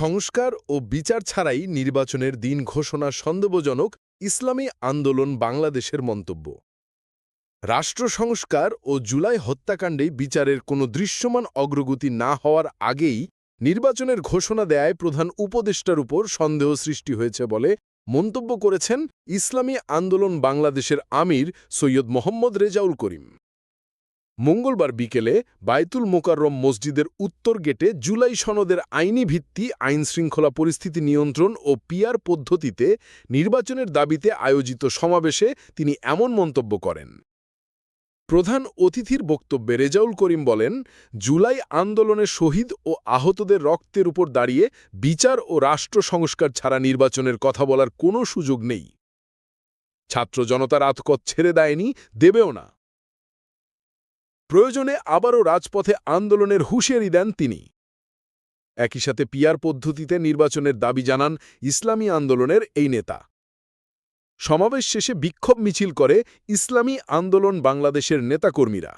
সংস্কার ও বিচার ছাড়াই নির্বাচনের দিন ঘোষণা সন্দেহজনক ইসলামী আন্দোলন বাংলাদেশের মন্তব্য। রাষ্ট্র সংস্কার ও জুলাই হত্যাকাণ্ডে বিচারের কোনো দৃশ্যমান অগ্রগতি না হওয়ার আগেই নির্বাচনের ঘোষণা দেয়ায় প্রধান উপদেষ্টার উপর সন্দেহ সৃষ্টি হয়েছে বলে মন্তব্য করেছেন ইসলামী আন্দোলন বাংলাদেশের আমির সৈয়দ মোহাম্মদ রেজাউল করিম। মঙ্গলবার বিকেলে বায়তুল মোকাররম মসজিদের উত্তর গেটে জুলাই সনদের আইনি ভিত্তি আইনশৃঙ্খলা পরিস্থিতি নিয়ন্ত্রণ ও পিআর পদ্ধতিতে নির্বাচনের দাবিতে আয়োজিত সমাবেশে তিনি এমন মন্তব্য করেন। প্রধান অতিথির বক্তব্যে রেজাউল করিম বলেন, জুলাই আন্দোলনে শহীদ ও আহতদের রক্তের উপর দাঁড়িয়ে বিচার ও রাষ্ট্র সংস্কার ছাড়া নির্বাচনের কথা বলার কোনো সুযোগ নেই। ছাত্র জনতার আতকত ছেড়ে দেয়নি, দেবেও না। প্রয়োজনে আবারও রাজপথে আন্দোলনের হুঁশিয়ারি দেন তিনি। একই সাথে পিআর পদ্ধতিতে নির্বাচনের দাবি জানান ইসলামী আন্দোলনের এই নেতা। সমাবেশ শেষে বিক্ষোভ মিছিল করে ইসলামী আন্দোলন বাংলাদেশের নেতাকর্মীরা।